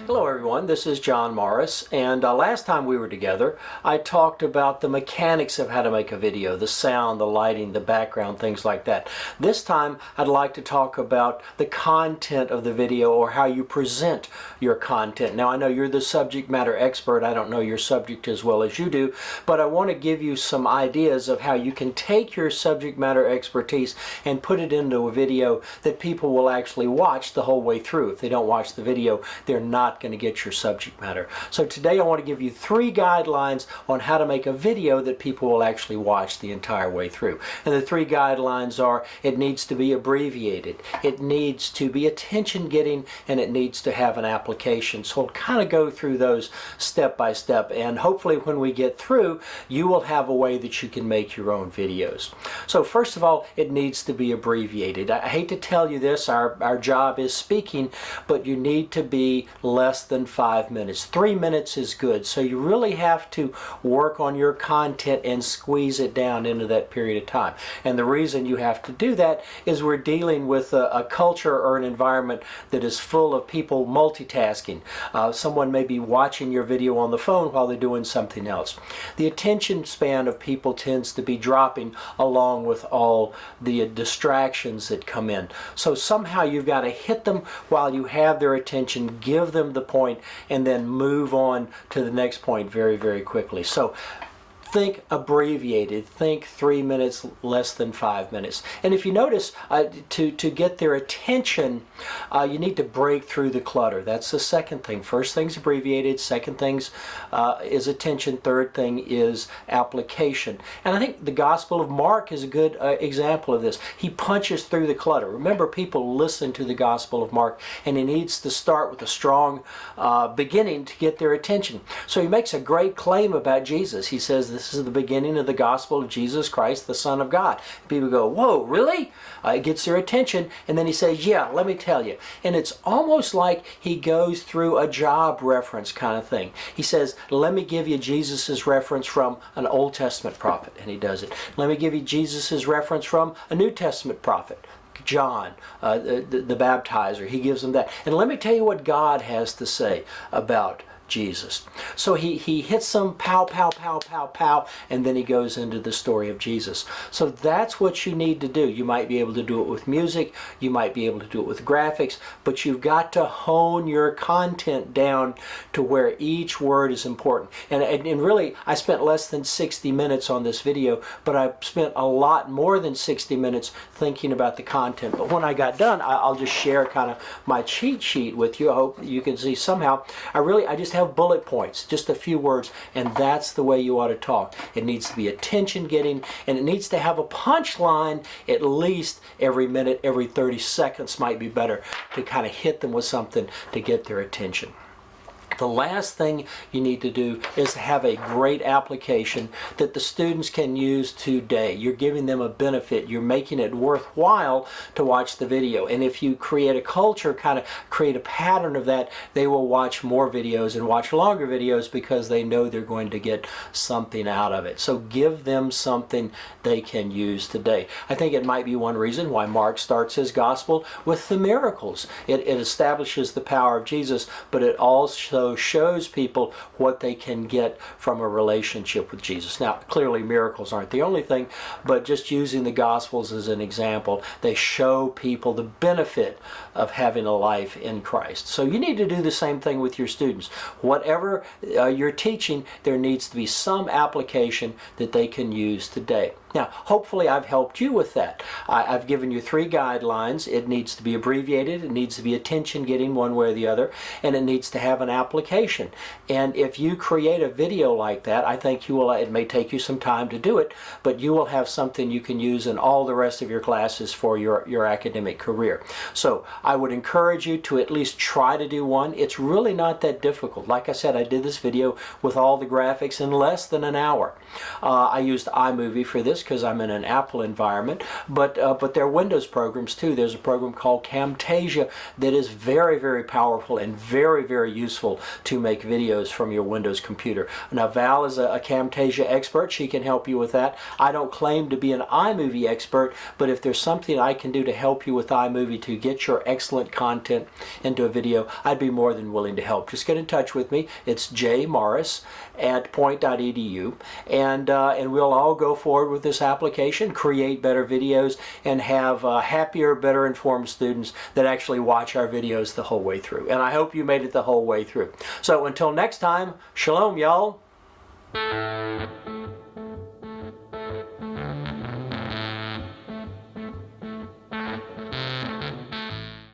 Hello everyone, this is John Morris, and last time we were together I talked about the mechanics of how to make a video, the sound, the lighting, the background, things like that. This time I'd like to talk about the content of the video, or how you present your content. Now I know you're the subject matter expert, I don't know your subject as well as you do, but I want to give you some ideas of how you can take your subject matter expertise and put it into a video that people will actually watch the whole way through. If they don't watch the video, they're not going to get your subject matter. So today I want to give you 3 guidelines on how to make a video that people will actually watch the entire way through. And the 3 guidelines are: it needs to be abbreviated, it needs to be attention getting, and it needs to have an application. So we'll kind of go through those step by step, and hopefully when we get through you will have a way that you can make your own videos. So first of all, it needs to be abbreviated. I hate to tell you this, our job is speaking, but you need to be less than 5 minutes. 3 minutes is good. So you really have to work on your content and squeeze it down into that period of time. And the reason you have to do that is we're dealing with a culture or an environment that is full of people multitasking. Someone may be watching your video on the phone while they're doing something else. The attention span of people tends to be dropping along with all the distractions that come in. So somehow you've got to hit them while you have their attention, give them the point, and then move on to the next point very, very quickly. So think abbreviated. Think 3 minutes, less than 5 minutes. And if you notice, to get their attention, you need to break through the clutter. That's the second thing. First thing's abbreviated. Second thing's is attention. Third thing is application. And I think the Gospel of Mark is a good example of this. He punches through the clutter. Remember, people listen to the Gospel of Mark, and he needs to start with a strong beginning to get their attention. So he makes a great claim about Jesus. He says, this is the beginning of the gospel of Jesus Christ, the Son of God. People go, whoa, really? It gets their attention, and then he says, yeah, let me tell you. And it's almost like he goes through a job reference kind of thing. He says, let me give you Jesus's reference from an Old Testament prophet, and he does it. Let me give you Jesus's reference from a New Testament prophet, John, the baptizer. He gives them that. And let me tell you what God has to say about Jesus. So he hits some pow, pow, pow, pow, pow, and then he goes into the story of Jesus. So that's what you need to do. You might be able to do it with music, you might be able to do it with graphics, but you've got to hone your content down to where each word is important. And really, I spent less than 60 minutes on this video, but I spent a lot more than 60 minutes thinking about the content. But when I got done, I'll just share kind of my cheat sheet with you. I hope you can see somehow. I just have bullet points, just a few words, and that's the way you ought to talk. It needs to be attention getting, and it needs to have a punchline at least every minute, every 30 seconds might be better, to kind of hit them with something to get their attention. The last thing you need to do is to have a great application that the students can use today. You're giving them a benefit. You're making it worthwhile to watch the video. And if you create a culture, kind of create a pattern of that, they will watch more videos and watch longer videos because they know they're going to get something out of it. So give them something they can use today. I think it might be one reason why Mark starts his gospel with the miracles. It establishes the power of Jesus, but it also shows people what they can get from a relationship with Jesus. Now, clearly miracles aren't the only thing, but just using the Gospels as an example, they show people the benefit of having a life in Christ. So you need to do the same thing with your students. Whatever you're teaching, there needs to be some application that they can use today. Now, hopefully I've helped you with that. I've given you 3 guidelines. It needs to be abbreviated, it needs to be attention getting one way or the other, and it needs to have an application. And if you create a video like that, I think you will, it may take you some time to do it, but you will have something you can use in all the rest of your classes for your academic career. So I would encourage you to at least try to do one. It's really not that difficult. Like I said, I did this video with all the graphics in less than an hour. I used iMovie for this because I'm in an Apple environment, but there are Windows programs too. There's a program called Camtasia that is very, very powerful and very, very useful to make videos from your Windows computer. Now, Val is a Camtasia expert. She can help you with that. I don't claim to be an iMovie expert, but if there's something I can do to help you with iMovie to get your excellent content into a video, I'd be more than willing to help. Just get in touch with me. It's jmorris@point.edu, and we'll all go forward with this application, create better videos, and have happier, better informed students that actually watch our videos the whole way through. And I hope you made it the whole way through. So until next time, shalom, y'all.